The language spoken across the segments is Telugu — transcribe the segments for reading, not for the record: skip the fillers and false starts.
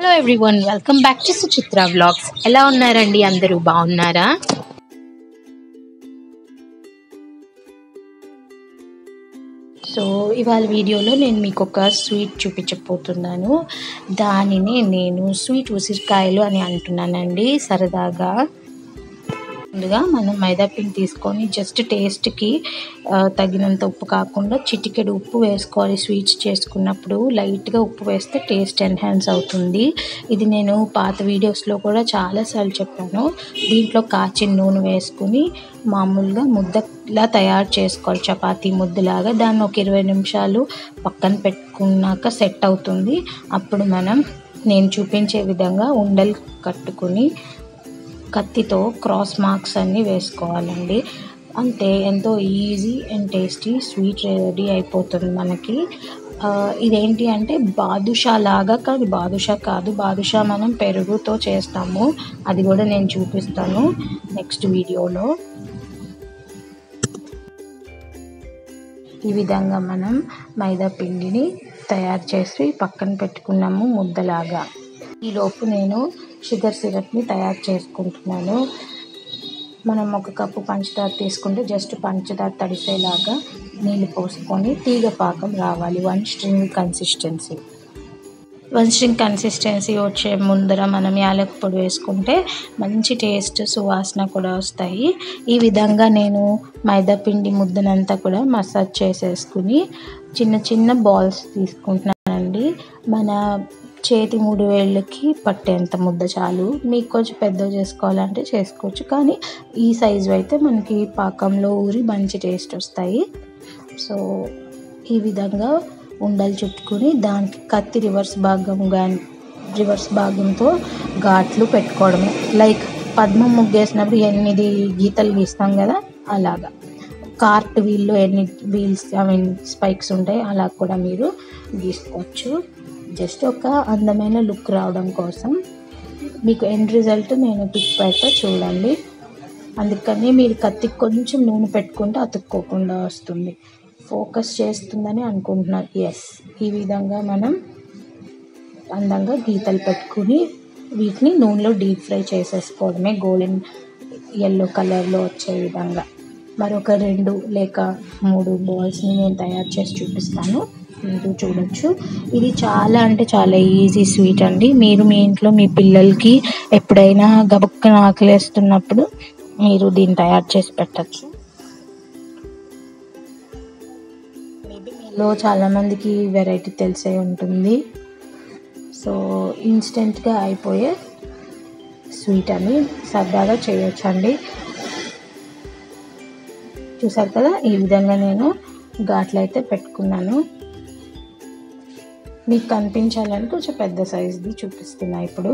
Hello everyone, welcome back to Suchitra vlogs. ఎలా ఉన్నారండి? అందరూ బాగున్నారా? సో ఇవాళ వీడియోలో నేను మీకు ఒక స్వీట్ చూపించబోతున్నాను. దానిని నేను స్వీట్ ఉసిరికాయలు అని అంటున్నానండి సరదాగా. ముందుగా మనం మైదా పిండి తీసుకొని జస్ట్ టేస్ట్కి తగినంత ఉప్పు కాకుండా చిటికెడు ఉప్పు వేసుకోవాలి. స్వీట్స్ చేసుకున్నప్పుడు లైట్గా ఉప్పు వేస్తే టేస్ట్ ఎన్హాన్స్ అవుతుంది. ఇది నేను పాత వీడియోస్లో కూడా చాలాసార్లు చెప్పాను. దీంట్లో కాచిన నూనె వేసుకుని మామూలుగా ముద్దలా తయారు చేసుకోవాలి, చపాతీ ముద్దలాగా. దాన్ని ఒక 20 నిమిషాలు పక్కన పెట్టుకున్నాక సెట్ అవుతుంది. అప్పుడు మనం నేను చూపించే విధంగా ఉండలు కట్టుకుని కత్తితో క్రాస్ మార్క్స్ అన్నీ వేసుకోవాలండి. అంతే, ఎంతో easy and tasty sweet ready అయిపోతుంది మనకి. ఇదేంటి అంటే బాదుషా లాగా, కానీ బాదుషా కాదు. బాదుషా మనం పెరుగుతో చేస్తాము, అది కూడా నేను చూపిస్తాను నెక్స్ట్ వీడియోలో. ఈ విధంగా మనం మైదా పిండిని తయారు చేసి పక్కన పెట్టుకున్నాము ముద్దలాగా. ఈలోపు నేను షుగర్ సిరప్ని తయారు చేసుకుంటున్నాను. మనం 1 కప్పు పంచదార తీసుకుంటే జస్ట్ పంచదార తడిసేలాగా నీళ్ళు పోసుకొని తీగ పాకం రావాలి. 1 స్ట్రింగ్ కన్సిస్టెన్సీ వచ్చే ముందర మనం యాలకుల పొడి వేసుకుంటే మంచి టేస్ట్, సువాసన కూడా వస్తాయి. ఈ విధంగా నేను మైదా పిండి ముద్దనంతా కూడా మసాజ్ చేసేసుకుని చిన్న చిన్న బాల్స్ తీసుకుంటున్నానండి. మన చేతి 3 వేళ్ళకి పట్టేంత ముద్ద చాలు. మీకు కొంచెం పెద్దగా చేసుకోవాలంటే చేసుకోవచ్చు, కానీ ఈ సైజు అయితే మనకి పాకంలో ఊరి మంచి టేస్ట్ వస్తాయి. సో ఈ విధంగా ఉండలు చుట్టుకుని దానికి కత్తి రివర్స్ భాగంతో ఘాట్లు పెట్టుకోవడమే. లైక్ పద్మం ముగ్గేసినప్పుడు 8 గీతలు గీస్తాం కదా, అలాగా. కార్ట్ వీల్లో 8 వీల్స్ స్పైక్స్ ఉంటాయి, అలా కూడా మీరు గీసుకోవచ్చు. జస్ట్ ఒక అందమైన లుక్ రావడం కోసం. మీకు ఎండ్ రిజల్ట్ నేను పిక్ పెడతా చూడండి. అందుకని మీరు కత్తికి కొంచెం నూనె పెట్టుకుంటే అతుక్కోకుండా వస్తుంది. ఫోకస్ చేస్తుందని అనుకుంటున్నాను. ఎస్, ఈ విధంగా మనం అందంగా గీతలు పెట్టుకుని వీటిని నూనెలో డీప్ ఫ్రై చేసేసుకోవడమే. గోల్డెన్ ఎల్లో కలర్లో వచ్చే విధంగా. మరొక 2 లేక 3 బాల్స్ని నేను తయారు చేసి చూపిస్తాను, మీరు చూడొచ్చు. ఇది చాలా అంటే చాలా ఈజీ స్వీట్ అండి. మీరు మీ ఇంట్లో మీ పిల్లలకి ఎప్పుడైనా గబుక్కన ఆకలేస్తున్నప్పుడు మీరు దీన్ని తయారు చేసి పెట్టచ్చు. మేబీ మీలో చాలామందికి వెరైటీ తెలిసే ఉంటుంది. సో ఇన్స్టెంట్గా అయిపోయే స్వీట్ అని సరదాగా చేయొచ్చండి. చూసారు కదా, ఈ విధంగా నేను ఘాట్లు అయితే పెట్టుకున్నాను. మీకు కనిపించాలని కొంచెం పెద్ద సైజుది చూపిస్తున్నా. ఇప్పుడు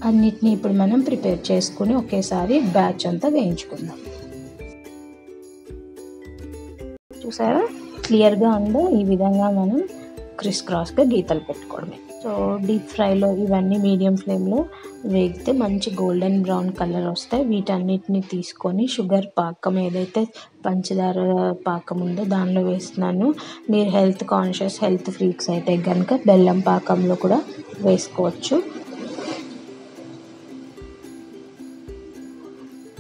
అన్నిటినీ ఇప్పుడు మనం ప్రిపేర్ చేసుకుని ఒకేసారి బ్యాచ్ అంతా వేయించుకుందాం. చూసారా క్లియర్గా ఉందో? ఈ విధంగా మనం క్రాస్గా గీతలు పెట్టుకోవడమే. సో డీప్ ఫ్రైలో ఇవన్నీ మీడియం ఫ్లేమ్లో వేగితే మంచి గోల్డెన్ బ్రౌన్ కలర్ వస్తాయి. వీటన్నిటిని తీసుకొని షుగర్ పాకం, ఏదైతే పంచదార పాకం ఉందో దానిలో వేస్తున్నాను. మీరు హెల్త్ కాన్షియస్, హెల్త్ ఫ్రీక్స్ అయితే కనుక బెల్లం పాకంలో కూడా వేసుకోవచ్చు.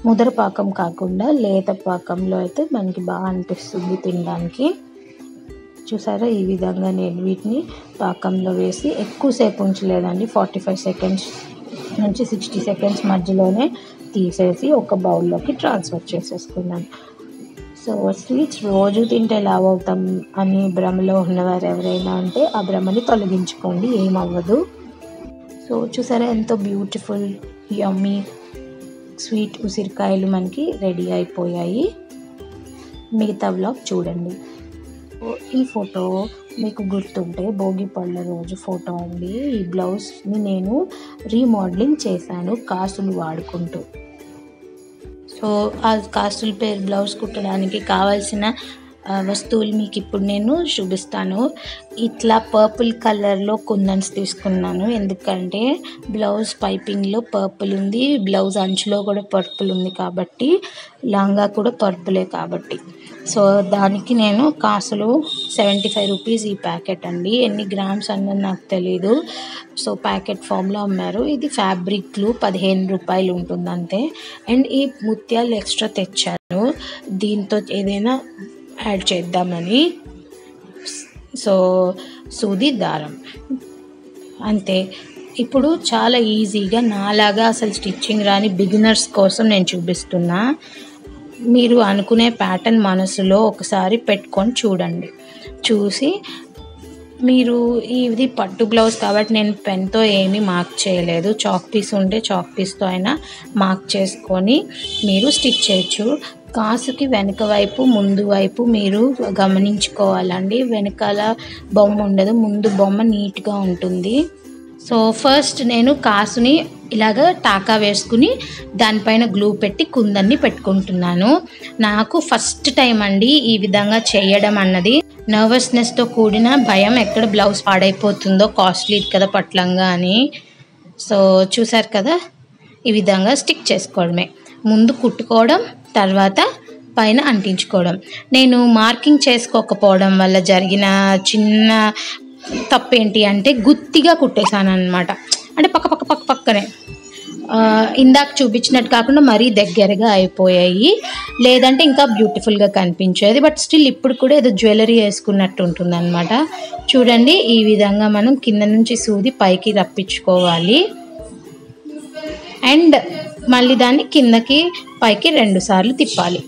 ముదర పాకం కాకుండా లేత పాకంలో అయితే మనకి బాగా అనిపిస్తుంది తినడానికి. చూసారా, ఈ విధంగా నేను వీటిని పాకంలో వేసి ఎక్కువసేపు ఉంచలేదండి. 45 సెకండ్స్ నుంచి 60 సెకండ్స్ మధ్యలోనే తీసేసి ఒక బౌల్లోకి ట్రాన్స్ఫర్ చేసేసుకున్నాను. సో స్వీట్స్ రోజు తింటే లావ్ అవుతాం అని భ్రమలో ఉన్నవారు ఎవరైనా ఉంటే ఆ భ్రమని తొలగించుకోండి, ఏమవ్వదు. సో చూసారా, ఎంతో బ్యూటిఫుల్ యమ్మీ స్వీట్ ఉసిరికాయలు మనకి రెడీ అయిపోయాయి. మిగతా వ్లాగ్ చూడండి. ఈ ఫోటో మీకు గుర్తుంటే భోగి పళ్ళ రోజు ఫోటో అండి. ఈ బ్లౌజ్ని నేను రీమోడలింగ్ చేశాను కాసులు వాడుకుంటూ. సో ఆ కాసుల పేరు బ్లౌజ్ కుట్టడానికి కావాల్సిన వస్తువులు మీకు ఇప్పుడు నేను చూపిస్తాను. ఇట్లా పర్పుల్ కలర్లో కుందన్స్ తీసుకున్నాను, ఎందుకంటే బ్లౌజ్ పైపింగ్లో పర్పుల్ ఉంది, బ్లౌజ్ అంచులో కూడా పర్పుల్ ఉంది కాబట్టి, లంగా కూడా పర్పులే కాబట్టి. సో దానికి నేను కాసులు 75 రూపీస్ ఈ ప్యాకెట్ అండి. ఎన్ని గ్రామ్స్ అన్నది నాకు తెలీదు. సో ప్యాకెట్ ఫామ్లో అమ్మారు. ఇది ఫ్యాబ్రిక్ గ్లూ 15 రూపాయలు ఉంటుంది అంతే. అండ్ ఈ ముత్యాలు ఎక్స్ట్రా తెచ్చాను దీంతో ఏదైనా యాడ్ చేద్దామని. సో సూది దారం అంతే. ఇప్పుడు చాలా ఈజీగా నాలాగా అసలు స్టిచ్చింగ్ రాని బిగినర్స్ కోసం నేను చూపిస్తున్నా. మీరు అనుకునే ప్యాటర్న్ మనసులో ఒకసారి పెట్టుకొని చూడండి. చూసి మీరు ఇది పట్టు బ్లౌజ్ కాబట్టి నేను పెన్తో ఏమీ మార్క్ చేయలేదు. చాక్ పీస్ ఉంటే చాక్ పీస్తో అయినా మార్క్ చేసుకొని మీరు స్టిచ్ చేయొచ్చు. కాసుకి వెనక వైపు ముందు వైపు మీరు గమనించుకోవాలండి. వెనకాల బొమ్మ ఉండదు, ముందు బొమ్మ నీట్గా ఉంటుంది. సో ఫస్ట్ నేను కాసుని ఇలాగ టాకా వేసుకుని దానిపైన గ్లూ పెట్టి కుందన్ని పెట్టుకుంటున్నాను. నాకు ఫస్ట్ టైం అండి ఈ విధంగా చేయడం అన్నది. నర్వస్నెస్తో కూడిన భయం, ఎక్కడ బ్లౌజ్ పాడైపోతుందో, కాస్ట్లీ కదా పట్లంగా అని. సో చూసారు కదా, ఈ విధంగా స్టిక్ చేసుకోవడమే. ముందు కుట్టుకోవడం, తర్వాత పైన అంటించుకోవడం. నేను మార్కింగ్ చేసుకోకపోవడం వల్ల జరిగిన చిన్న తప్పేంటి అంటే గుత్తిగా కుట్టేశాను అనమాట. అంటే పక్కనే ఇందాక చూపించినట్టు కాకుండా మరీ దగ్గరగా అయిపోయాయి. లేదంటే ఇంకా బ్యూటిఫుల్గా కనిపించేది. బట్ స్టిల్ ఇప్పుడు కూడా ఏదో జ్యువెలరీ వేసుకున్నట్టు ఉంటుంది అనమాట. చూడండి, ఈ విధంగా మనం కింద నుంచి సూది పైకి రప్పించుకోవాలి. అండ్ మళ్ళీ దాన్ని కిందకి పైకి 2 సార్లు తిప్పాలి.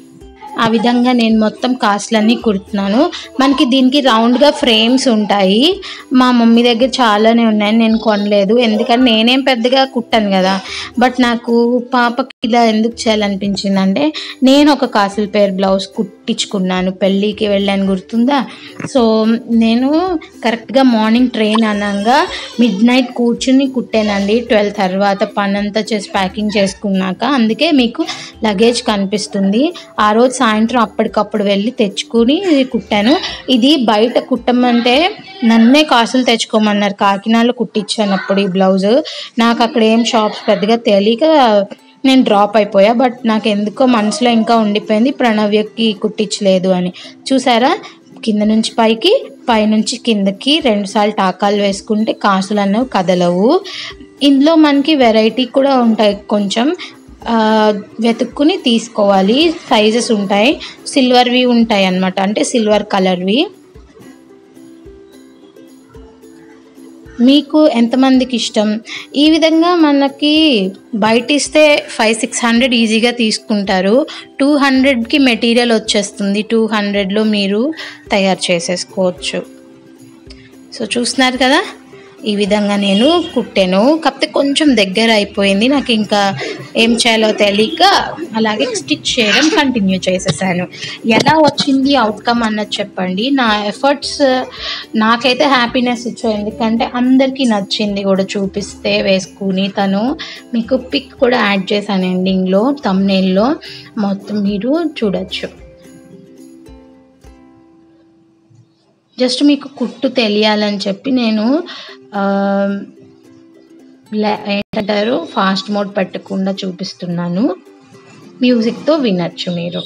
ఆ విధంగా నేను మొత్తం కాసులన్నీ కుడుతున్నాను. మనకి దీనికి రౌండ్గా ఫ్రేమ్స్ ఉంటాయి. మా మమ్మీ దగ్గర చాలానే ఉన్నాయి, నేను కొనలేదు ఎందుకంటే నేనేం పెద్దగా కుట్టాను కదా. బట్ నాకు పాపకి ఇలా ఎందుకు చేయాలనిపించిందంటే, నేను ఒక కాసుల పేరు బ్లౌజ్ కుట్టించుకున్నాను, పెళ్ళికి వెళ్ళాను గుర్తుందా. సో నేను కరెక్ట్గా మార్నింగ్ ట్రైన్ అనగా మిడ్ నైట్ కూర్చుని కుట్టానండి. 12 తర్వాత పనంతా చేసి ప్యాకింగ్ చేసుకున్నాక. అందుకే మీకు లగేజ్ కనిపిస్తుంది. ఆ రోజు సాయంత్రం అప్పటికప్పుడు వెళ్ళి తెచ్చుకుని కుట్టాను. ఇది బయట కుట్టమంటే నన్నే కాసులు తెచ్చుకోమన్నారు. కాకినాడలో కుట్టించానప్పుడు ఈ బ్లౌజు. నాకు అక్కడ ఏం షాప్స్ పెద్దగా తెలియక నేను డ్రాప్ అయిపోయా. బట్ నాకు ఎందుకో మనసులో ఇంకా ఉండిపోయింది ప్రణవ్యకి కుట్టించలేదు అని. చూసారా, కింద నుంచి పైకి, పైనుంచి కిందకి 2 సార్లు టాకాలు వేసుకుంటే కాసులు అన్నవి కదలవు. ఇందులో మనకి వెరైటీ కూడా ఉంటాయి, కొంచెం వెతుక్కుని తీసుకోవాలి. సైజెస్ ఉంటాయి, సిల్వర్వి ఉంటాయి అన్నమాట, అంటే సిల్వర్ కలర్వి. మీకు ఎంతమందికి ఇష్టం? ఈ విధంగా మనకి బయట ఇస్తే 500-600 ఈజీగా తీసుకుంటారు. 200కి మెటీరియల్ వచ్చేస్తుంది. 200లో మీరు తయారు చేసేసుకోవచ్చు. సో చూస్తున్నారు కదా, ఈ విధంగా నేను కుట్టాను. కాకపోతే కొంచెం దగ్గర అయిపోయింది. నాకు ఇంకా ఏం చేయాలో తెలియక అలాగే స్టిచ్ చేయడం కంటిన్యూ చేసేసాను. ఎలా వచ్చింది అవుట్కమ్ అన్నది చెప్పండి. నా ఎఫర్ట్స్ నాకైతే హ్యాపీనెస్ ఇచ్చాయి, ఎందుకంటే అందరికీ నచ్చింది కూడా. చూపిస్తే వేసుకుని తను మీకు పిక్ కూడా యాడ్ చేశాను ఎండింగ్లో, థంబ్నెయిల్లో. మొత్తం మీరు చూడొచ్చు. జస్ట్ మీకు కుట్టు తెలియాలని చెప్పి నేను ఏంటంటారు ఫాస్ట్ మోడ్ పెట్టకుండా చూపిస్తున్నాను. మ్యూజిక్తో వినొచ్చు మీరు.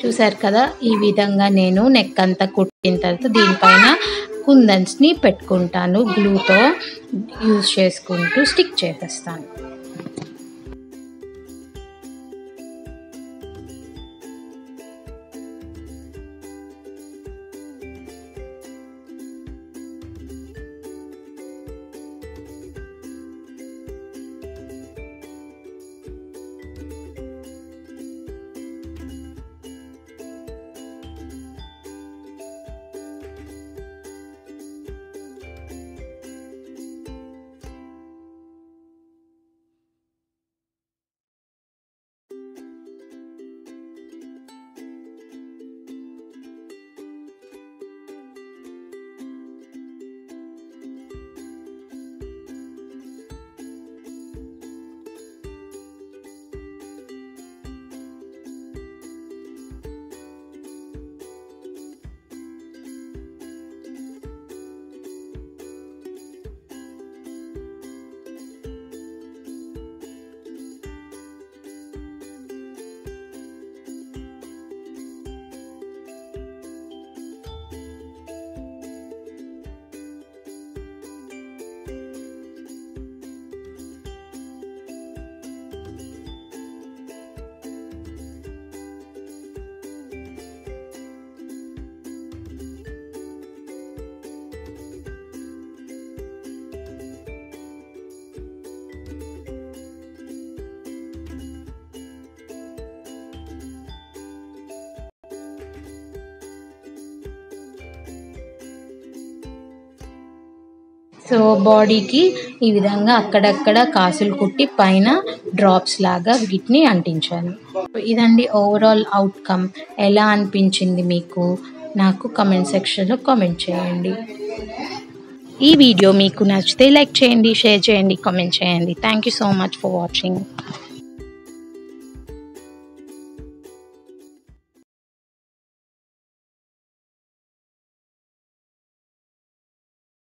చూసారు కదా, ఈ విధంగా నేను నెక్ అంతా కుట్టిన తర్వాత దీనిపైన కుందన్స్ని పెట్టుకుంటాను. గ్లూతో యూజ్ చేసుకుంటూ స్టిక్ చేసేస్తాను. సో బాడీకి ఈ విధంగా అక్కడక్కడ కాసులు కుట్టి పైన డ్రాప్స్ లాగా వీటిని అంటించాను. ఇదండి ఓవరాల్ అవుట్కమ్. ఎలా అనిపించింది మీకు? నాకు కమెంట్ సెక్షన్లో కామెంట్ చేయండి. ఈ వీడియో మీకు నచ్చితే లైక్ చేయండి, షేర్ చేయండి, కామెంట్ చేయండి. Thank you so much for watching.